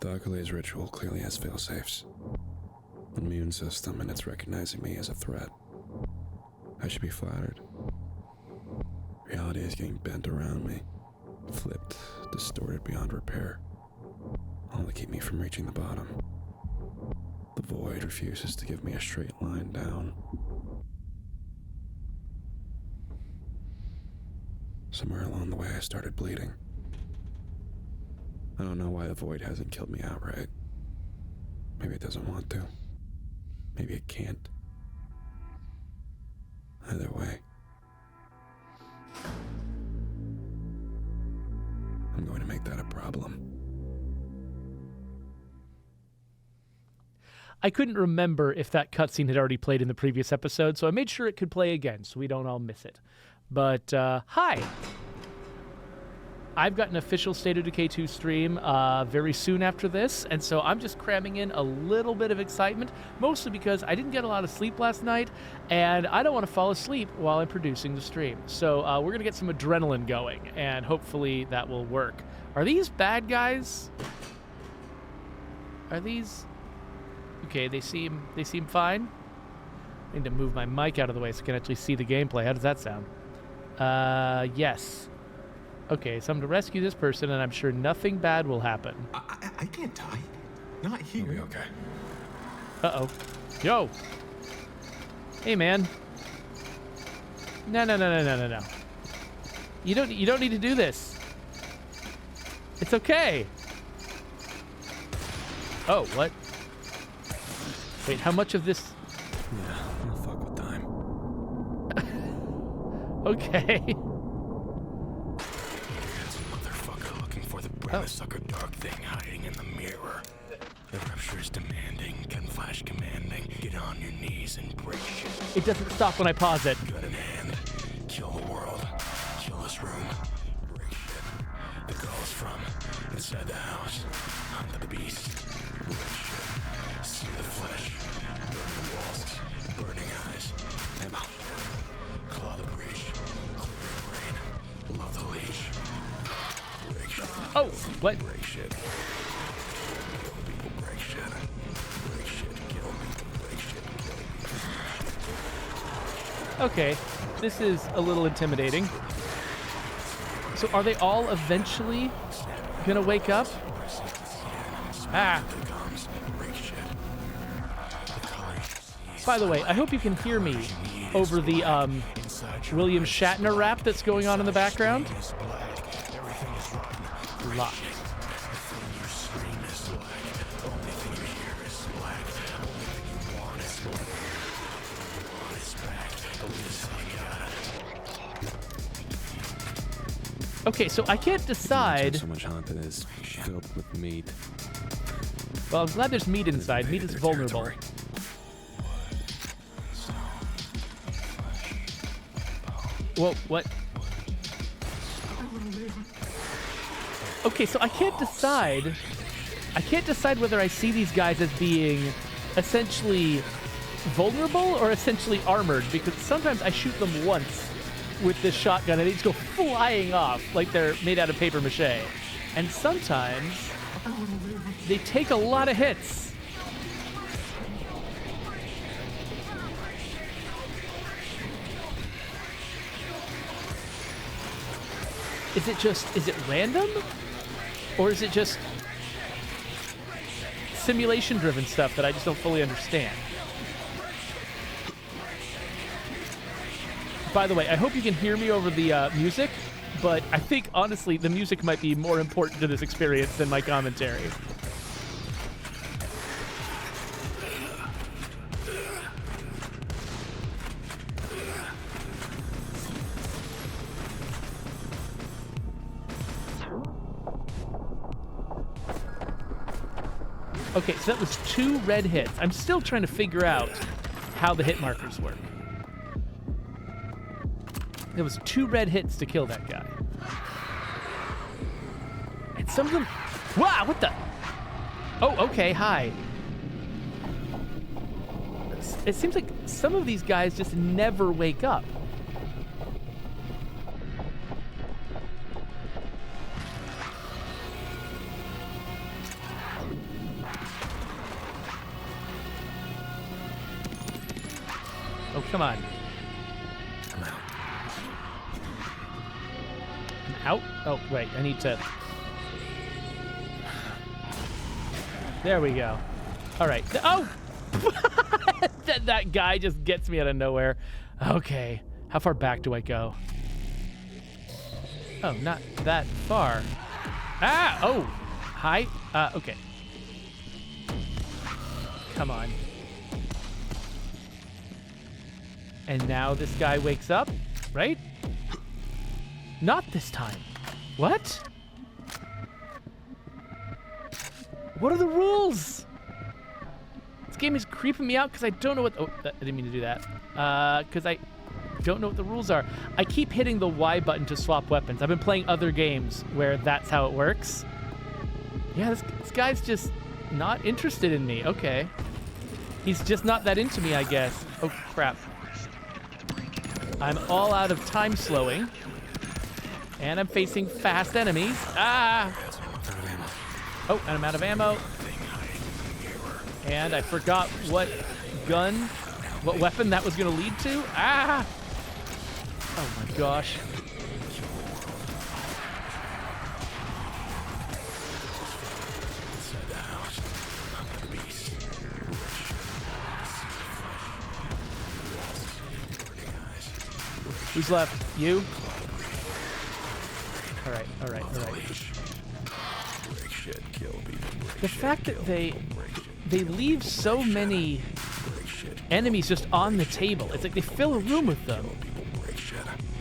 The Achilles ritual clearly has failsafes. An immune system, and it's recognizing me as a threat. I should be flattered. Reality is getting bent around me, flipped, distorted beyond repair, all to keep me from reaching the bottom. The void refuses to give me a straight line down. Somewhere along the way, I started bleeding. I don't know why the void hasn't killed me outright. Maybe it doesn't want to. Maybe it can't. Either way, I'm going to make that a problem. I couldn't remember if that cutscene had already played in the previous episode, so I made sure it could play again so we don't all miss it. But, hi! I've got an official State of Decay 2 stream very soon after this, and so I'm just cramming in a little bit of excitement, mostly because I didn't get a lot of sleep last night, and I don't want to fall asleep while I'm producing the stream. So we're going to get some adrenaline going, and hopefully that will work. Are these bad guys? Are these... Okay, they seem fine. I need to move my mic out of the way so I can actually see the gameplay. How does that sound? Yes. Okay, so I'm to rescue this person, and I'm sure nothing bad will happen. I can't die. Not here. We'll be okay. Uh-oh. Yo! Hey, man. No. You don't need to do this. It's okay. Oh, what? Wait, how much of this... Yeah, I'll fuck with time. Okay. Motherfucker looking for the sucker dark thing hiding in the mirror. The rupture is demanding, gun flash commanding. Get on your knees and break shit. It doesn't stop when I pause it. Gun in hand, kill the world, kill this room, break shit. The girl's from inside the house, hunt the beast, break shit. See the flesh, burning walls, burning eyes. Ammo. Claw the breach, clear your brain, love the leash. Break shit. Oh, what? Break shit. Kill people, break shit. Break shit, kill people, break shit, kill people. Okay, this is a little intimidating. So are they all eventually gonna wake up? Ah. By the way, I hope you can hear me over the William Shatner rap that's going on in the background. Locked. Okay, so I can't decide. So much haunted is filled with meat. Well, I'm glad there's meat inside. Meat is vulnerable. Whoa, what? Okay, so I can't decide. I can't decide whether I see these guys as being essentially vulnerable or essentially armored, because sometimes I shoot them once with this shotgun and they just go flying off like they're made out of paper mache. And sometimes they take a lot of hits. Is it random? Or is it just simulation-driven stuff that I just don't fully understand? By the way, I hope you can hear me over the music, but I think, honestly, the music might be more important to this experience than my commentary. Okay, so that was 2 red hits. I'm still trying to figure out how the hit markers work. There was 2 red hits to kill that guy. And some of them... Wow, what the... Oh, okay, hi. It seems like some of these guys just never wake up. Come on. I'm out. I'm out? Oh, wait. I need to... There we go. All right. Oh! that guy just gets me out of nowhere. Okay. How far back do I go? Oh, not that far. Ah! Oh! Hi? Okay. Come on. And now this guy wakes up, right? Not this time. What? What are the rules? This game is creeping me out because I don't know what... Oh, I didn't mean to do that. Because I don't know what the rules are. I keep hitting the Y button to swap weapons. I've been playing other games where that's how it works. Yeah, this guy's just not interested in me. Okay. He's just not that into me, I guess. Oh, crap. I'm all out of time slowing. And I'm facing fast enemies. Ah! Oh, and I'm out of ammo. And I forgot what weapon that was going to lead to. Ah! Oh my gosh. Who's left? You? All right. The fact that they leave so many enemies just on the table. It's like they fill a room with them.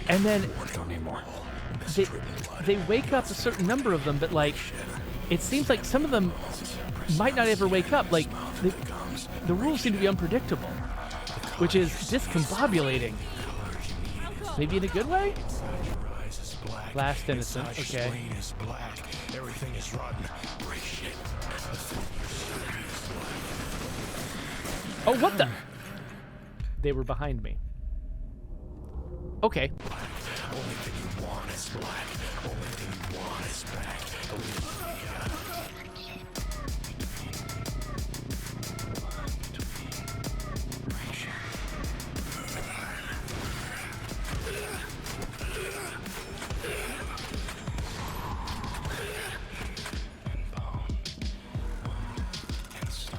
And then they wake up a certain number of them, but like it seems like some of them might not ever wake up. Like the rules seem to be unpredictable, which is discombobulating. Maybe in a good way? Last innocent, okay. Oh, what the? They were behind me. Okay. Only thing you want is black. Only thing you want is back.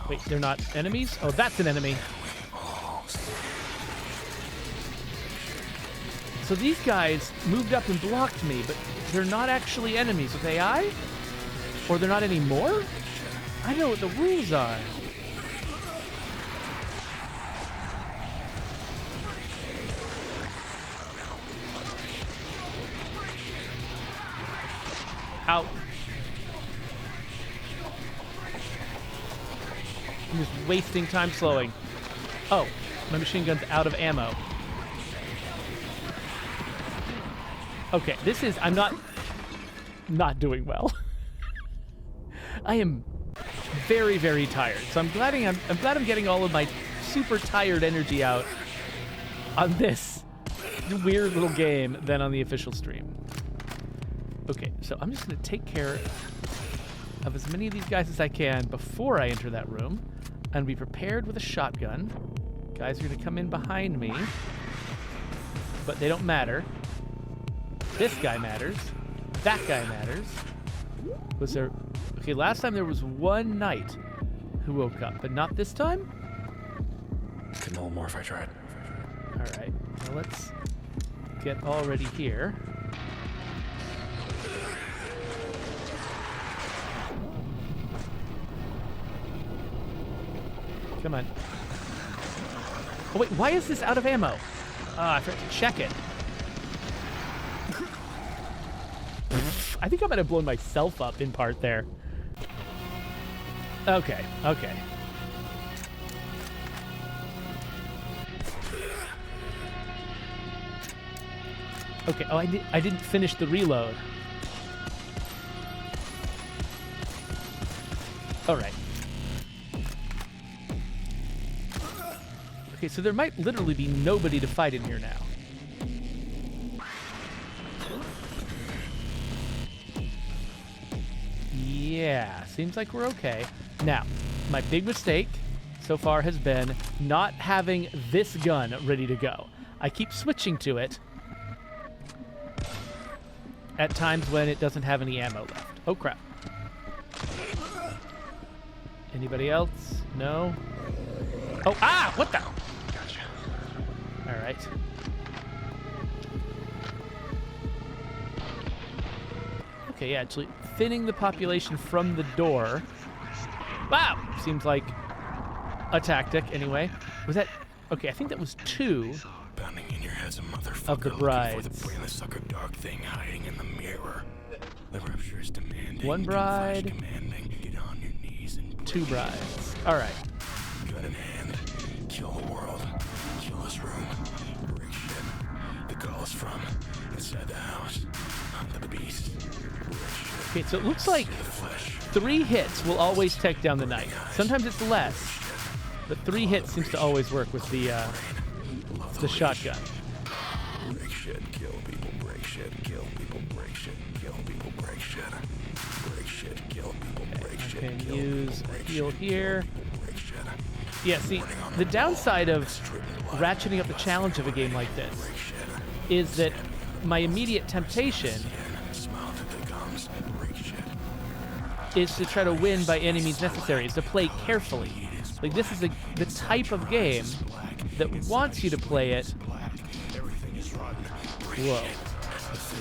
Wait, they're not enemies? Oh, that's an enemy. So these guys moved up and blocked me, but they're not actually enemies with AI? Or they're not anymore? I know what the rules are. Out. I'm just wasting time slowing. Oh, my machine gun's out of ammo. Okay, I'm not doing well. I am very, very tired. So I'm glad I'm getting all of my super tired energy out on this weird little game than on the official stream. Okay, so I'm just gonna take care of as many of these guys as I can before I enter that room and be prepared with a shotgun. Guys are gonna come in behind me, but they don't matter. This guy matters. That guy matters. Was there... Okay, last time there was one knight who woke up, but not this time? Couldn't hold more if I tried. All right, well, let's get already here. Come on. Oh, wait, why is this out of ammo? I forgot to check it. I think I might have blown myself up in part there. Okay. Okay, oh, I didn't finish the reload. All right. Okay, so there might literally be nobody to fight in here now. Yeah, seems like we're okay. Now, my big mistake, so far has been not having this gun ready to go. I keep switching to it at times when it doesn't have any ammo left. Oh, crap. Anybody else? No? Oh, ah! What the? Gotcha. All right. Okay, yeah, actually thinning the population from the door. Wow! Seems like a tactic, anyway. Was that... Okay, I think that was 2 Pounding in your head's a motherfucker of the looking brides. for the brain the sucker dark thing hiding in the mirror. The rapture is demanding. One bride. Commanding. Get on your knees and 2 brides. All right. gun in hand. Kill the world. Kill this room. Break shit. The call is from inside the house. Hunt the beast. Break shit. Okay, so it looks like The flesh. 3 hits will always take down the knight. Sometimes it's less, but 3 hits seems to always work with the shotgun. Break shit. Kill people. Break shit. Kill people. Break shit. Kill people. Break shit. Break shit. Kill people. Break shit. Can Kill use people, a break heal shit, here. break shit. Yeah, see, the downside of ratcheting up the challenge of a game like this is that my immediate temptation Smile till they comes. Break shit. is to try to win by any means necessary, is to play carefully. Like, this is the type of game that wants you to play it. Whoa.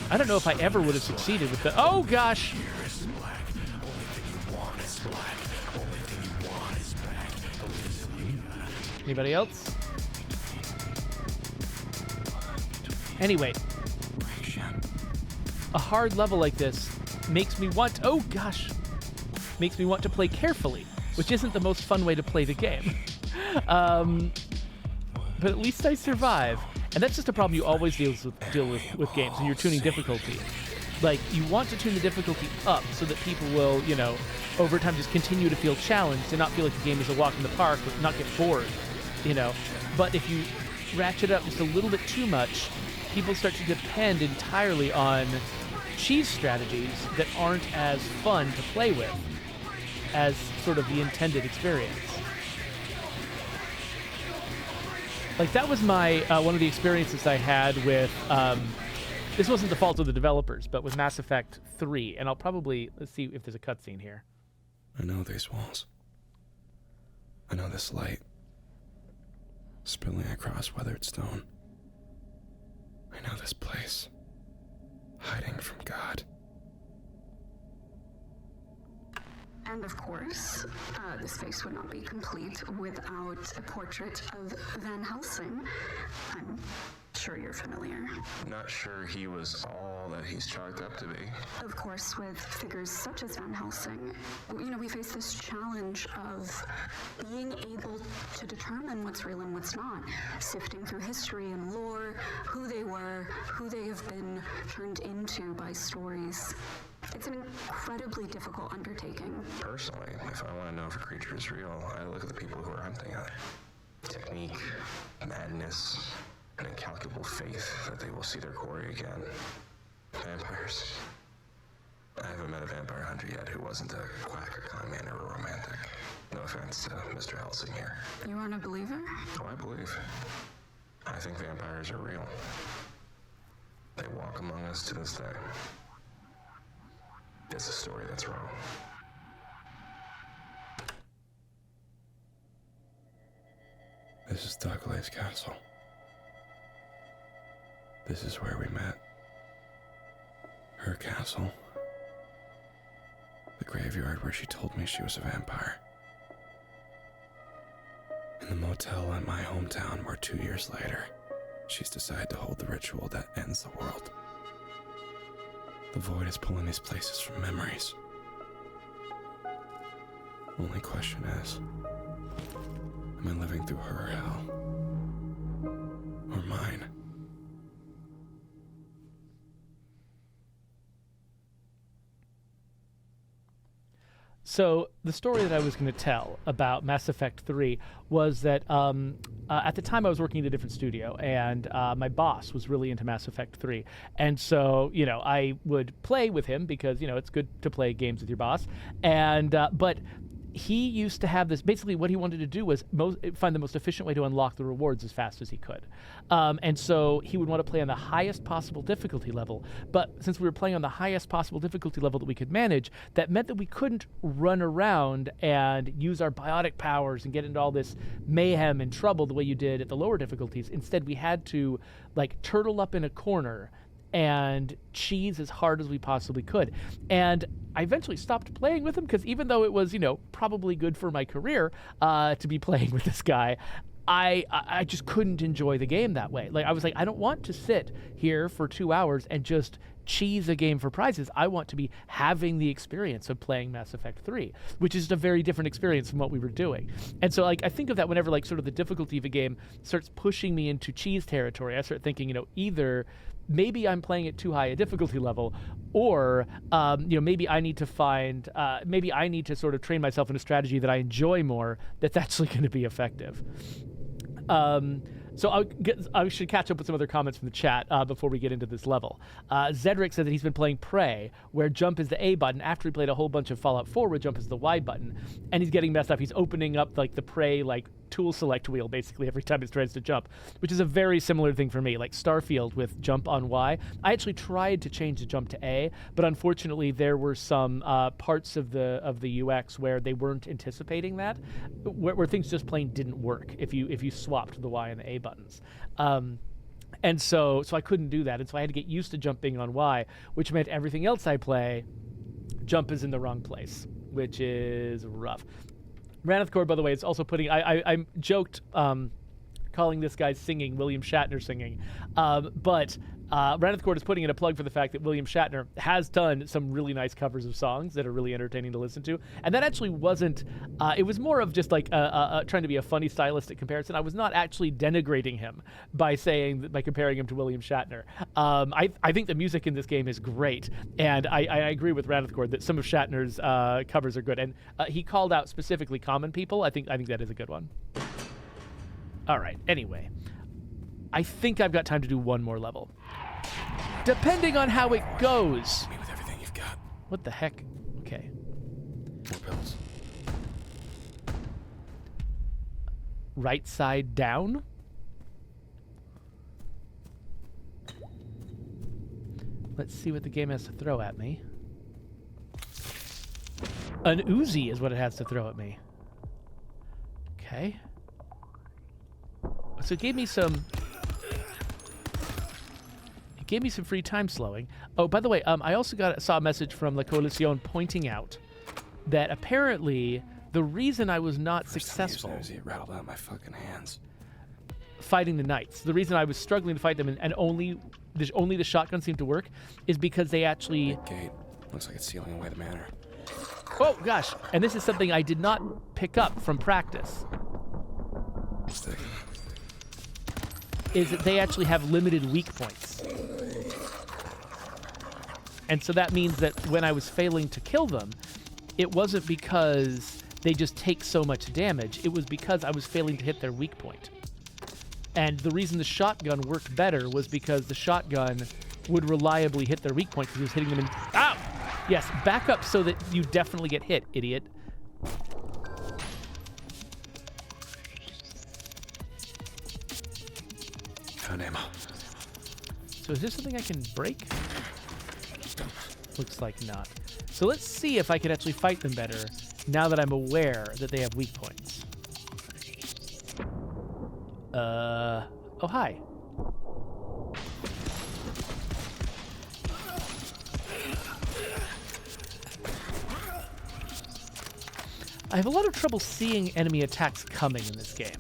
I don't know if I ever would have succeeded with the... Oh, gosh! Anybody else? Anyway, a hard level like this makes me want... Oh, gosh! Makes me want to play carefully, which isn't the most fun way to play the game. But at least I survive. And that's just a problem you always deal with games when you're tuning difficulty. Like, you want to tune the difficulty up so that people will, you know, over time just continue to feel challenged and not feel like the game is a walk in the park, but not get bored, you know. But if you ratchet up just a little bit too much, people start to depend entirely on cheese strategies that aren't as fun to play with as sort of the intended experience. Like, that was my one of the experiences I had with this wasn't the fault of the developers, but with Mass Effect 3, and I'll probably, let's see if there's a cutscene here. I know these walls. I know this light. Spilling across weathered stone. I know this place. Hiding from God. And of course, this face would not be complete without a portrait of Van Helsing. I'm sure you're familiar. Not sure he was all that he's chalked up to be. Of course, with figures such as Van Helsing, you know, we face this challenge of being able to determine what's real and what's not, sifting through history and lore, who they were, who they have been turned into by stories. It's an incredibly difficult undertaking. Personally, if I want to know if a creature is real, I look at the people who are hunting it. Technique, madness, an incalculable faith that they will see their quarry again. Vampires. I haven't met a vampire hunter yet who wasn't a quack or con man or a romantic. No offense to Mr. Helsing here. You aren't a believer? Oh, I believe. I think vampires are real. They walk among us to this day. It's a story that's wrong. This is Douglas Castle. This is where we met. Her castle. The graveyard where she told me she was a vampire. And the motel in my hometown where 2 years later, she's decided to hold the ritual that ends the world. The void is pulling these places from memories. Only question is, am I living through her hell? Or mine? So the story that I was going to tell about Mass Effect 3 was that at the time I was working at a different studio, and my boss was really into Mass Effect 3. And so, you know, I would play with him because, you know, it's good to play games with your boss. And but he used to have this, basically what he wanted to do was find the most efficient way to unlock the rewards as fast as he could. And so he would want to play on the highest possible difficulty level. But since we were playing on the highest possible difficulty level that we could manage, that meant that we couldn't run around and use our biotic powers and get into all this mayhem and trouble the way you did at the lower difficulties. Instead, we had to like turtle up in a corner and cheese as hard as we possibly could. And I eventually stopped playing with him because even though it was, probably good for my career to be playing with this guy, I just couldn't enjoy the game that way. Like I was like, I don't want to sit here for 2 hours and just cheese a game for prizes. I want to be having the experience of playing Mass Effect 3, which is a very different experience from what we were doing. And so like I think of that whenever like sort of the difficulty of a game starts pushing me into cheese territory. I start thinking, either maybe I'm playing at too high a difficulty level, or maybe I need to sort of train myself in a strategy that I enjoy more that's actually going to be effective. So I should catch up with some other comments from the chat before we get into this level. Zedric said that he's been playing Prey, where jump is the A button after he played a whole bunch of Fallout 4 where jump is the Y button, and he's getting messed up. He's opening up like the Prey like tool select wheel basically every time he tries to jump, which is a very similar thing for me. Like Starfield with jump on Y, I actually tried to change the jump to A, but unfortunately there were some parts of the UX where they weren't anticipating that, where things just plain didn't work if you swapped the Y and the A buttons. And so I couldn't do that, and so I had to get used to jumping on Y, which meant everything else I play, jump is in the wrong place, which is rough. Ranithcore, by the way, is also putting... I joked calling this guy singing William Shatner singing, but Ranithcore is putting in a plug for the fact that William Shatner has done some really nice covers of songs that are really entertaining to listen to, and that actually wasn't... it was more of just like trying to be a funny stylistic comparison. I was not actually denigrating him by comparing him to William Shatner. I think the music in this game is great, and I agree with Ranithcore that some of Shatner's covers are good, and he called out specifically Common People. I think that is a good one. All right, anyway. I think I've got time to do one more level. Depending on how it goes. Me with everything you've got. What the heck? Okay. More pills. Right side down? Let's see what the game has to throw at me. An Uzi is what it has to throw at me. Okay. So it gave me some free time slowing. Oh, by the way, I also saw a message from La Coalición pointing out that apparently the reason I was not successful It rattled out my fucking hands. fighting the Knights, the reason I was struggling to fight them and only the shotgun seemed to work, is because they actually... Gate. Looks like it's sealing away the manor. Oh, gosh. And this is something I did not pick up from practice. Stick. Is that they actually have limited weak points. And so that means that when I was failing to kill them, it wasn't because they just take so much damage. It was because I was failing to hit their weak point. And the reason the shotgun worked better was because the shotgun would reliably hit their weak point because he was hitting them in... Ow! Yes, back up so that you definitely get hit, idiot. Found ammo. So is this something I can break? Looks like not. So let's see if I can actually fight them better now that I'm aware that they have weak points. Oh, hi. I have a lot of trouble seeing enemy attacks coming in this game.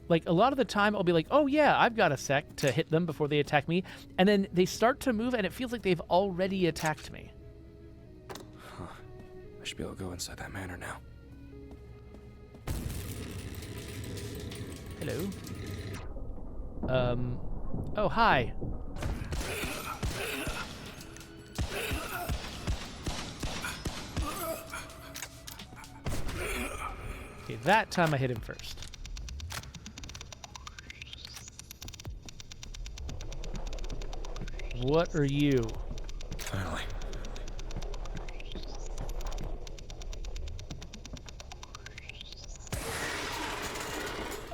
Like, a lot of the time, I'll be like, oh yeah, I've got a sec to hit them before they attack me, and then they start to move, and it feels like they've already attacked me. Huh. I should be able to go inside that manor now. Hello. Oh, hi. Okay, that time I hit him first. What are you? Finally.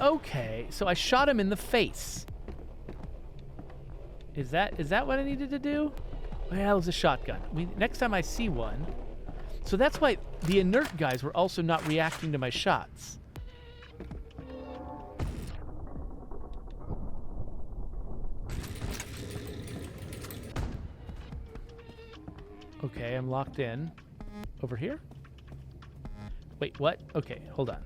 Okay, so I shot him in the face. Is that what I needed to do? Well, it was a shotgun. Next time I see one. So that's why the inert guys were also not reacting to my shots. Okay, I'm locked in. Over here? Wait, what? Okay, hold on.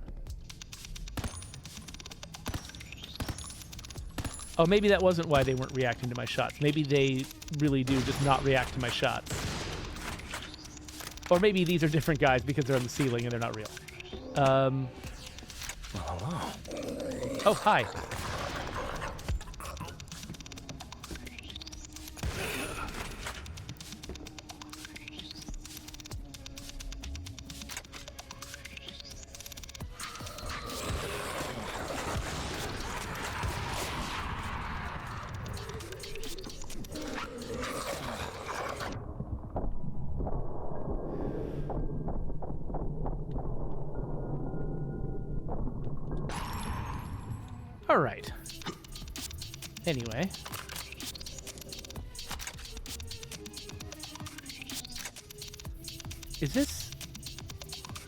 Oh, maybe that wasn't why they weren't reacting to my shots. Maybe they really do just not react to my shots. Or maybe these are different guys because they're on the ceiling and they're not real. Well, hello. Oh, hi. All right. Anyway. Is this...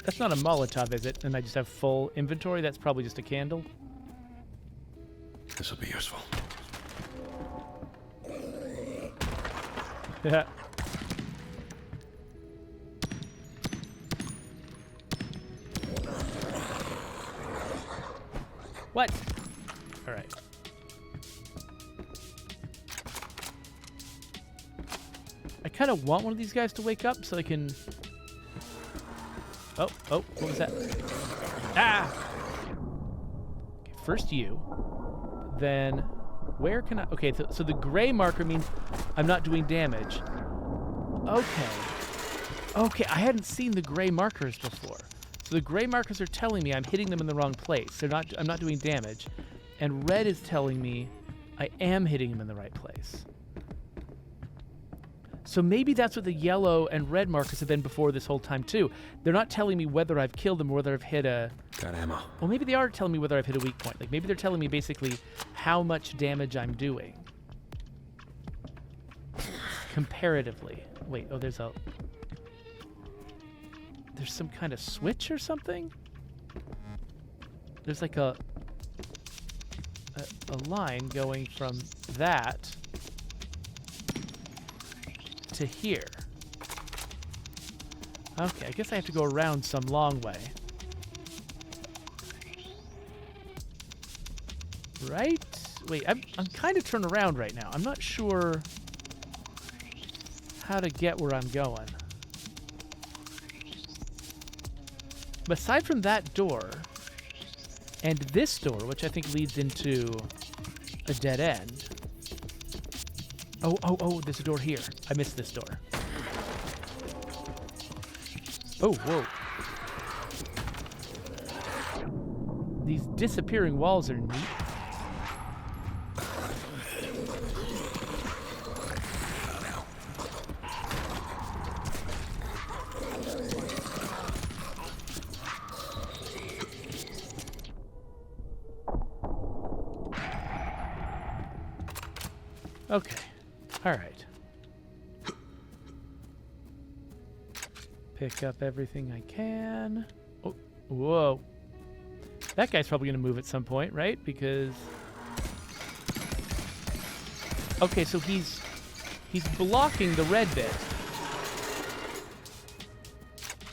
That's not a Molotov, is it? And I just have full inventory? That's probably just a candle. This will be useful. Yeah. What? All right. I kind of want one of these guys to wake up so I can... Oh, what was that? Ah! Okay, first you. Then, where can I... Okay, so the gray marker means I'm not doing damage. Okay, I hadn't seen the gray markers before. So the gray markers are telling me I'm hitting them in the wrong place. I'm not doing damage. And red is telling me I am hitting them in the right place. So maybe that's what the yellow and red markers have been before this whole time too. They're not telling me whether I've killed them or whether I've hit a... Got ammo. Well, maybe they are telling me whether I've hit a weak point. Like maybe they're telling me basically how much damage I'm doing. Comparatively. Wait, oh, there's some kind of switch or something? There's like a line going from that to here. Okay, I guess I have to go around some long way. Right? Wait, I'm kind of turned around right now. I'm not sure how to get where I'm going. But aside from that door, and this door, which I think leads into a dead end. Oh, there's a door here. I missed this door. Oh, whoa. These disappearing walls are neat. Okay. All right. Pick up everything I can. Oh, whoa. That guy's probably going to move at some point, right? Because... Okay, so he's blocking the red bit.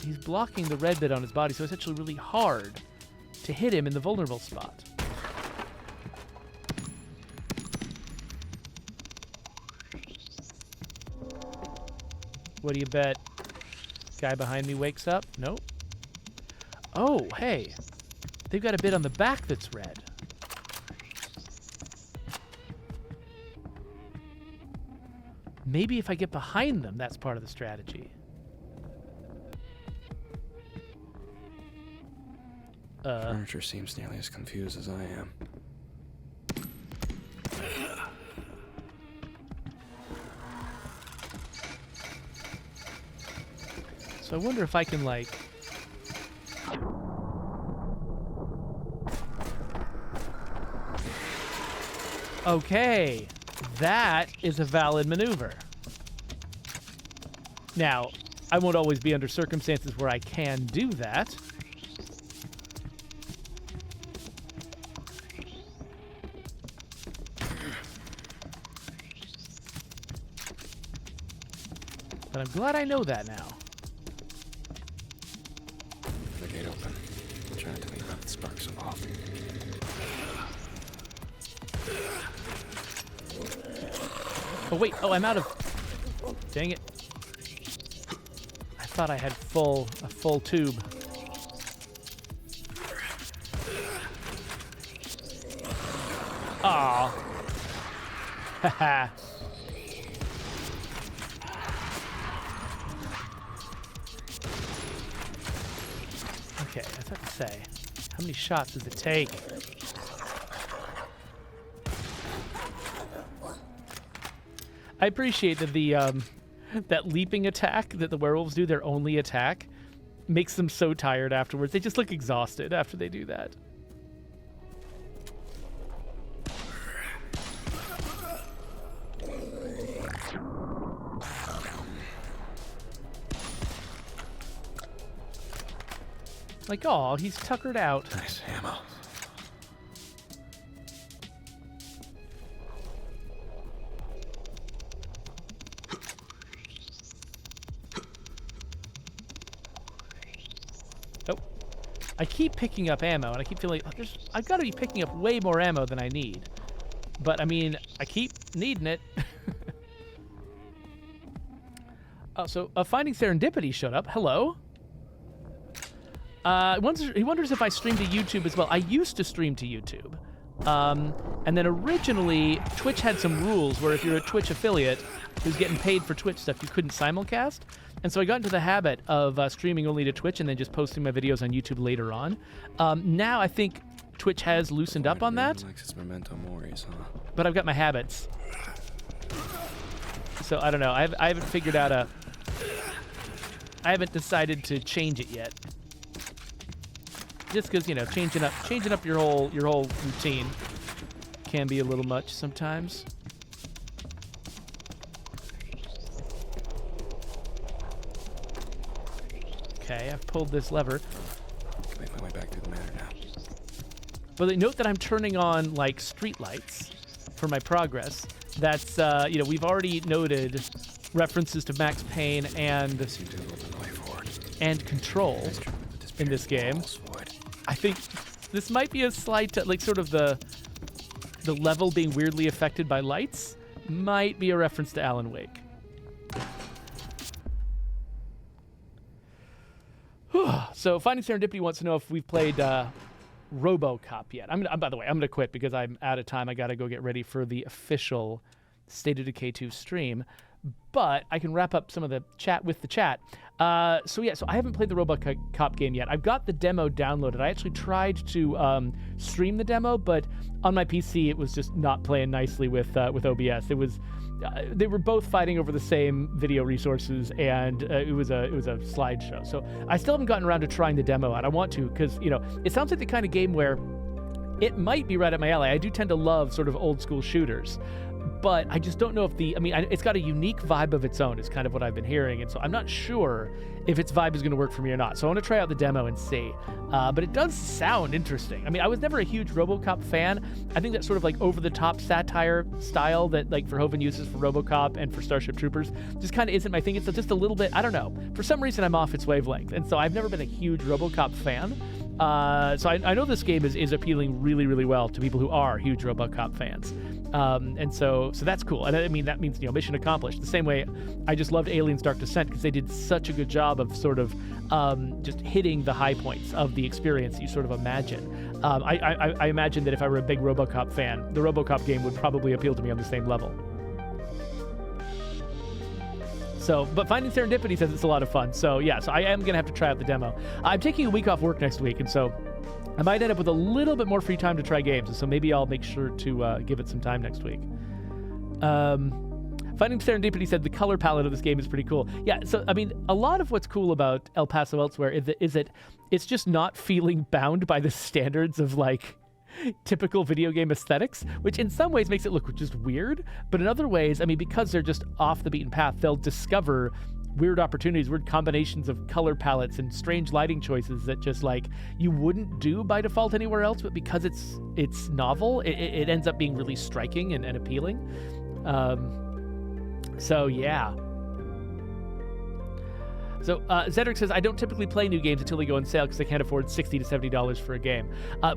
He's blocking the red bit on his body, so it's actually really hard to hit him in the vulnerable spot. What do you bet? Guy behind me wakes up? Nope. Oh, hey. They've got a bit on the back that's red. Maybe if I get behind them, that's part of the strategy. Furniture seems nearly as confused as I am. So I wonder if I can, like... Okay, that is a valid maneuver. Now, I won't always be under circumstances where I can do that. But I'm glad I know that now. The gate open. Trying to leave out the sparks of off. Oh wait, oh I'm out of... Dang it. I thought I had a full tube. Aw. Haha. Okay, I was about to say, how many shots does it take? I appreciate that that leaping attack that the werewolves do, their only attack, makes them so tired afterwards. They just look exhausted after they do that. Like, oh, he's tuckered out. Nice ammo. Oh, I keep picking up ammo, and I keep feeling I've got to be picking up way more ammo than I need. But I mean, I keep needing it. Oh, so Finding Serendipity showed up. Hello. He wonders if I stream to YouTube as well. I used to stream to YouTube. And then originally, Twitch had some rules where if you're a Twitch affiliate who's getting paid for Twitch stuff, you couldn't simulcast. And so I got into the habit of streaming only to Twitch and then just posting my videos on YouTube later on. Now I think Twitch has loosened up on that. Likes its memento moris, huh? But I've got my habits. So I don't know. I haven't figured out I haven't decided to change it yet. Just because, you know, changing up your whole routine can be a little much sometimes. Okay, I've pulled this lever. Make my way back through the manor now. But note that I'm turning on like street lights for my progress. That's you know, we've already noted references to Max Payne and Control in this game. I think this might be a slight, like sort of the level being weirdly affected by lights might be a reference to Alan Wake. So Finding Serendipity wants to know if we've played RoboCop yet. By the way, I'm going to quit because I'm out of time. I got to go get ready for the official State of Decay 2 stream. But I can wrap up some of the chat with the chat. So I haven't played the RoboCop game yet. I've got the demo downloaded. I actually tried to stream the demo, but on my PC it was just not playing nicely with OBS. It was they were both fighting over the same video resources, and it was a slideshow. So I still haven't gotten around to trying the demo out. I want to, because it sounds like the kind of game where it might be right up my alley. I do tend to love sort of old school shooters. But I just don't know if it's got a unique vibe of its own, is kind of what I've been hearing. And so I'm not sure if its vibe is going to work for me or not. So I want to try out the demo and see. But it does sound interesting. I mean, I was never a huge RoboCop fan. I think that sort of like over-the-top satire style that like Verhoeven uses for RoboCop and for Starship Troopers just kind of isn't my thing. It's just a little bit, I don't know. For some reason, I'm off its wavelength. And so I've never been a huge RoboCop fan. So I know this game is appealing really, really well to people who are huge RoboCop fans. And so that's cool. And I mean, that means, mission accomplished. The same way I just loved Aliens Dark Descent because they did such a good job of sort of just hitting the high points of the experience you sort of imagine. I imagine that if I were a big RoboCop fan, the RoboCop game would probably appeal to me on the same level. So, but Finding Serendipity says it's a lot of fun. So yeah, so I am going to have to try out the demo. I'm taking a week off work next week, and so I might end up with a little bit more free time to try games. And so maybe I'll make sure to give it some time next week. Finding Serendipity said the color palette of this game is pretty cool. Yeah, so I mean, a lot of what's cool about El Paso Elsewhere is that it's just not feeling bound by the standards of like typical video game aesthetics, which in some ways makes it look just weird, but in other ways, I mean, because they're just off the beaten path, they'll discover weird opportunities, weird combinations of color palettes and strange lighting choices that just like you wouldn't do by default anywhere else, but because it's novel, it ends up being really striking and appealing. So yeah. So Zedric says, I don't typically play new games until they go on sale because I can't afford $60 to $70 for a game.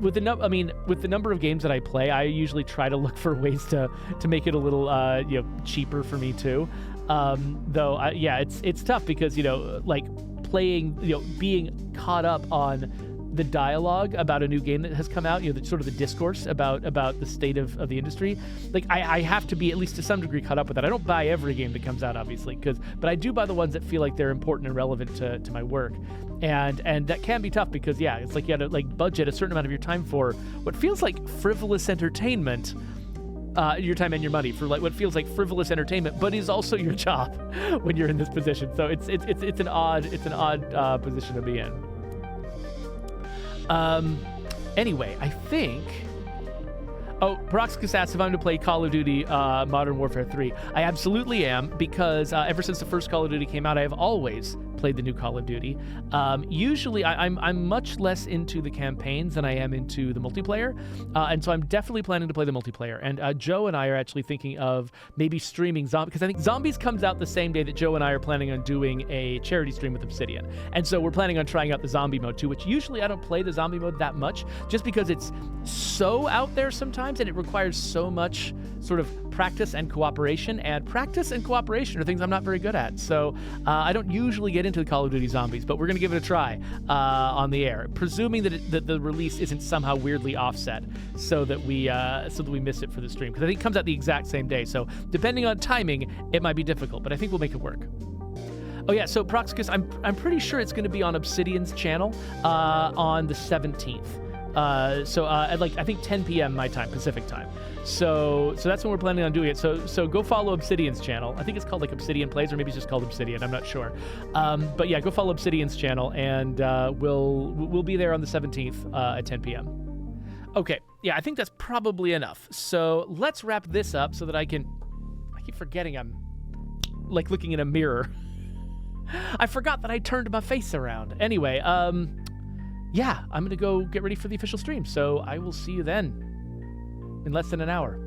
With the number of games that I play, I usually try to look for ways to make it a little cheaper for me too. Though it's tough because like playing, being caught up on the dialogue about a new game that has come out, sort of the discourse about the state of the industry. Like I have to be at least to some degree caught up with that. I don't buy every game that comes out, obviously, but I do buy the ones that feel like they're important and relevant to my work. And that can be tough because it's like you got to like budget a certain amount of your time for what feels like frivolous entertainment. Your time and your money for like what feels like frivolous entertainment, but is also your job when you're in this position. So it's an odd position to be in. Anyway, I think. Oh, Paroxicus asks if I'm to play Call of Duty Modern Warfare 3. I absolutely am, because ever since the first Call of Duty came out, I have always played the new Call of Duty. Usually, I'm much less into the campaigns than I am into the multiplayer, and so I'm definitely planning to play the multiplayer. And Joe and I are actually thinking of maybe streaming Zombies, because I think Zombies comes out the same day that Joe and I are planning on doing a charity stream with Obsidian. And so we're planning on trying out the zombie mode too, which usually I don't play the zombie mode that much, just because it's so out there sometimes, and it requires so much sort of practice and cooperation, and practice and cooperation are things I'm not very good at. So I don't usually get into the Call of Duty Zombies, but we're going to give it a try on the air, presuming that the release isn't somehow weirdly offset so that we miss it for the stream, because I think it comes out the exact same day. So depending on timing, it might be difficult, but I think we'll make it work. Oh yeah, so Proxicus, I'm pretty sure it's going to be on Obsidian's channel on the 17th. At I think 10 p.m. my time, Pacific time. So that's when we're planning on doing it. So go follow Obsidian's channel. I think it's called like Obsidian Plays, or maybe it's just called Obsidian. I'm not sure. But yeah, go follow Obsidian's channel, and we'll be there on the 17th at 10 p.m. Okay, yeah, I think that's probably enough. So let's wrap this up so that I keep forgetting I'm like looking in a mirror. I forgot that I turned my face around. Anyway, yeah, I'm going to go get ready for the official stream. So I will see you then in less than an hour.